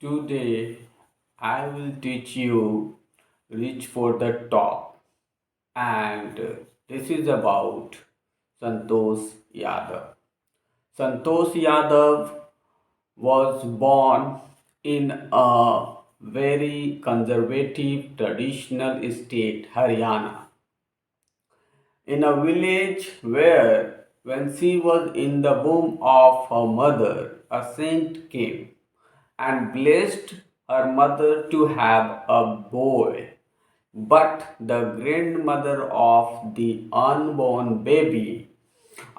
Today I will teach you reach for the top and this is about Santosh Yadav. Santosh Yadav was born in a very conservative traditional state Haryana in a village where when she was in the womb of her mother a saint came and blessed her mother to have a boy. But the grandmother of the unborn baby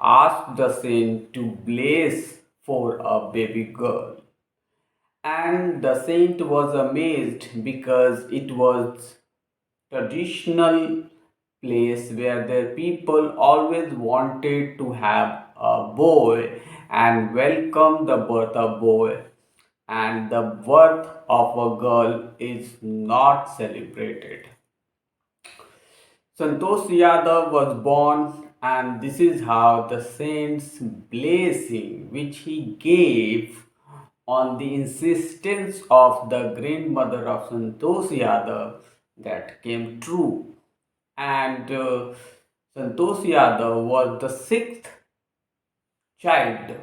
asked the saint to bless for a baby girl. And the saint was amazed because it was traditional place where their people always wanted to have a boy and welcome the birth of boy, and the birth of a girl is not celebrated. Santosh Yadav was born, and this is how the saint's blessing, which he gave on the insistence of the grandmother of Santosh Yadav, that came true. And Santosh Yadav was the sixth child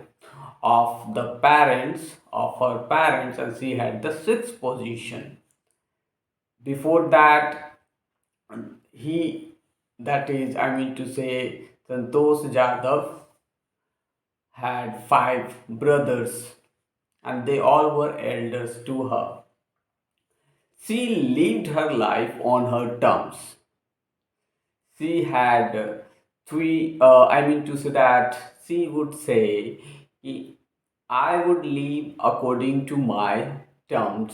of the parents of her parents, and she had the sixth position. Before that, he, that is, I mean to say, Santosh Jadhav had five brothers, and they all were elders to her. She lived her life on her terms. She had three, I mean to say that she would say, I would live according to my terms,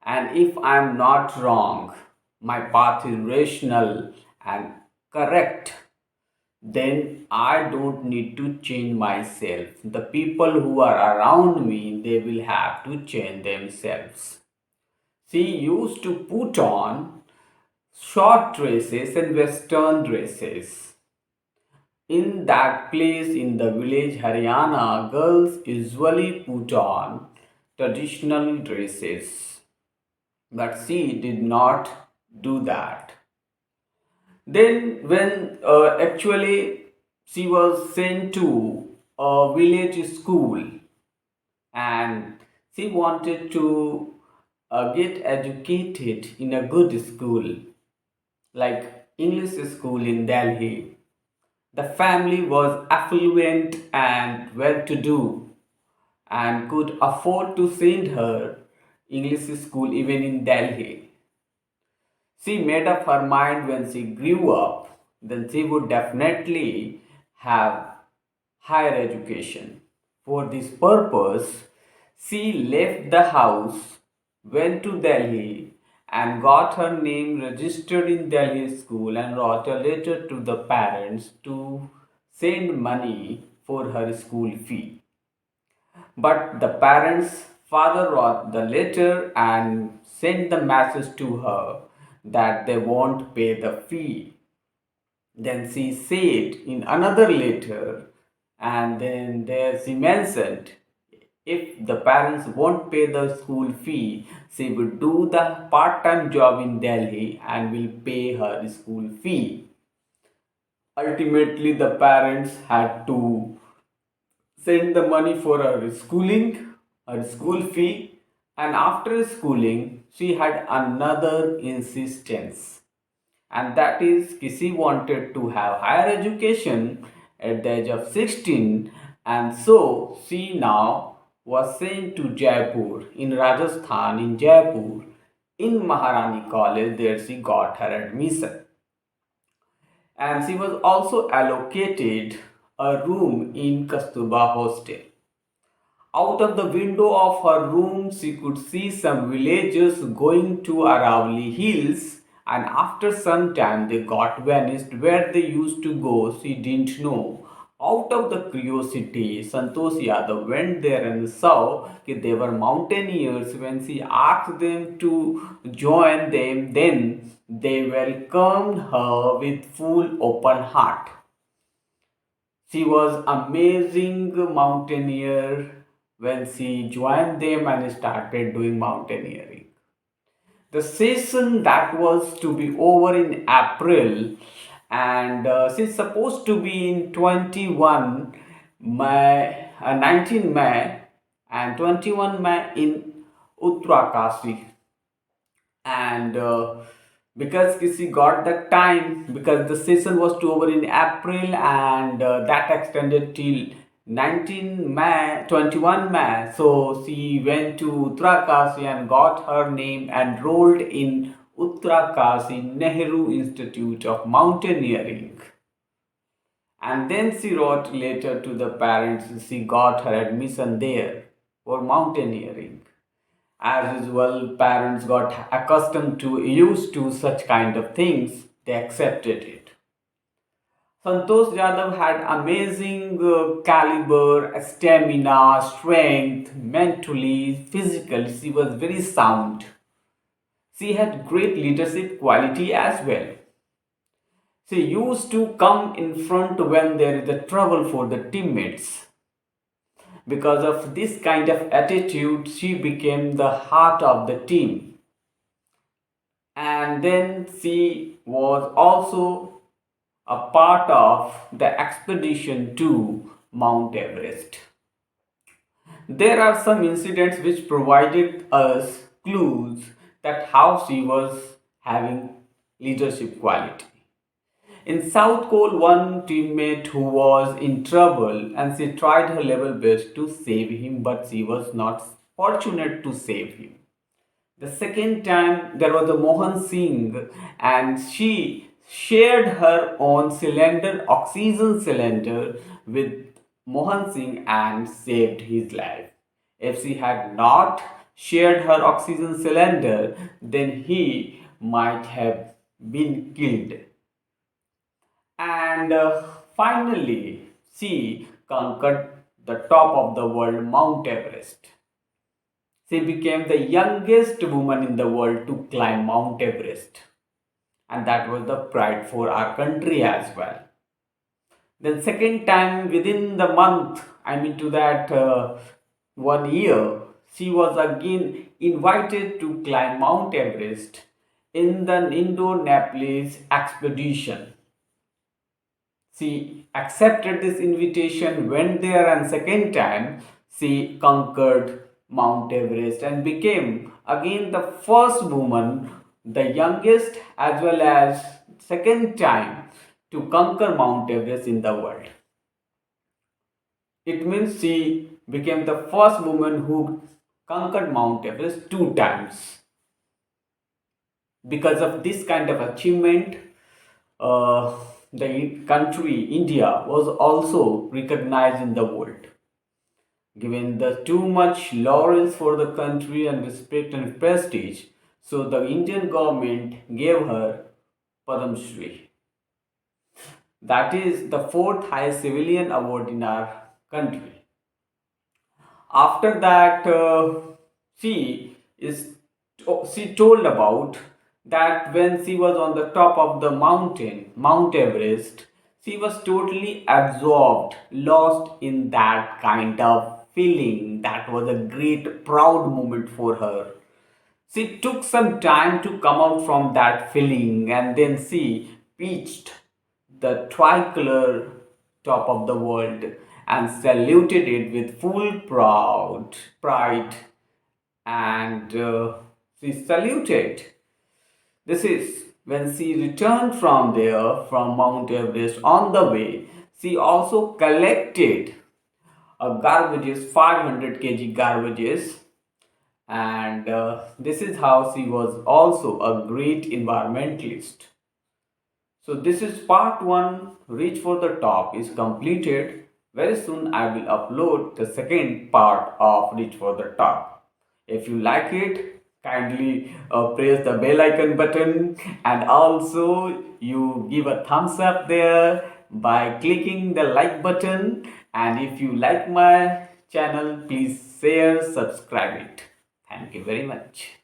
and if I am not wrong, my path is rational and correct, then I don't need to change myself. The people who are around me, they will have to change themselves. She used to put on short dresses and western dresses. In that place in the village Haryana, girls usually put on traditional dresses, but she did not do that. Then, when actually she was sent to a village school and she wanted to get educated in a good school like English school in Delhi. The family was affluent and well to do and could afford to send her English school even in Delhi. She made up her mind when she grew up, then she would definitely have higher education. For this purpose, she left the house, went to Delhi, and got her name registered in Delhi school and wrote a letter to the parents to send money for her school fee. But the parents' father wrote the letter and sent the message to her that they won't pay the fee. Then she said in another letter, and then there she mentioned if the parents won't pay the school fee, she will do the part time job in Delhi and will pay her school fee. Ultimately, the parents had to send the money for her schooling, her school fee, and after schooling, she had another insistence, and that is she wanted to have higher education at the age of 16, and so she now was sent to Jaipur in Rajasthan, in Jaipur, in Maharani College. There she got her admission, and she was also allocated a room in Kasturba hostel. Out of the window of her room, she could see some villagers going to Aravali hills, and after some time they got vanished. Where they used to go, she didn't know. Out of the curiosity, Santosh Yadav went there and saw that they were mountaineers. When she asked them to join them, then they welcomed her with full open heart. She was amazing mountaineer when she joined them and started doing mountaineering. The season that was to be over in April, and she's supposed to be in 21 May, 19 May and 21 May in Uttarakhand. And because she got the time, because the session was to over in April, and that extended till 19 May, 21 May. So she went to Uttarakhand and got her name enrolled in Uttarakhand Nehru Institute of Mountaineering. And then she wrote later to the parents, she got her admission there for mountaineering. As usual, parents got accustomed to, used to such kind of things, they accepted it. Santosh Yadav had amazing caliber, stamina, strength, mentally, physically, she was very sound. She had great leadership quality as well. She used to come in front when there is a trouble for the teammates. Because of this kind of attitude, she became the heart of the team. And then she was also a part of the expedition to Mount Everest. There are some incidents which provided us clues that how she was having leadership quality. In South Cole, one teammate who was in trouble and she tried her level best to save him, but she was not fortunate to save him. The second time there was a Mohan Singh and she shared her own cylinder, oxygen cylinder with Mohan Singh and saved his life. If she had not shared her oxygen cylinder, then he might have been killed. And finally, she conquered the top of the world, Mount Everest. She became the youngest woman in the world to climb Mount Everest. And that was the pride for our country as well. Then second time within the month, I mean to that 1 year, she was again invited to climb Mount Everest in the Indo-Nepalese expedition. She accepted this invitation, went there, and second time she conquered Mount Everest and became again the first woman, the youngest as well as second time to conquer Mount Everest in the world. It means she became the first woman who conquered Mount Everest 2 times. Because of this kind of achievement, the country India was also recognized in the world, given the too much laurels for the country and respect and prestige. So the Indian government gave her Padam Shri. That is the fourth highest civilian award in our country. After that, she is she told about that when she was on the top of the mountain, Mount Everest, she was totally absorbed, lost in that kind of feeling. That was a great, proud moment for her. She took some time to come out from that feeling and then she reached the tricolor top of the world and saluted it with full pride, and she saluted. This is when she returned from there, from Mount Everest. On the way, she also collected garbages, 500 kg garbages, and this is how she was also a great environmentalist. So this is part 1, Reach for the Top is completed. Very soon I will upload the second part of Reach for the Top. If you like it, kindly press the bell icon button, and also you give a thumbs up there by clicking the like button. And if you like my channel, please share, subscribe it. Thank you very much.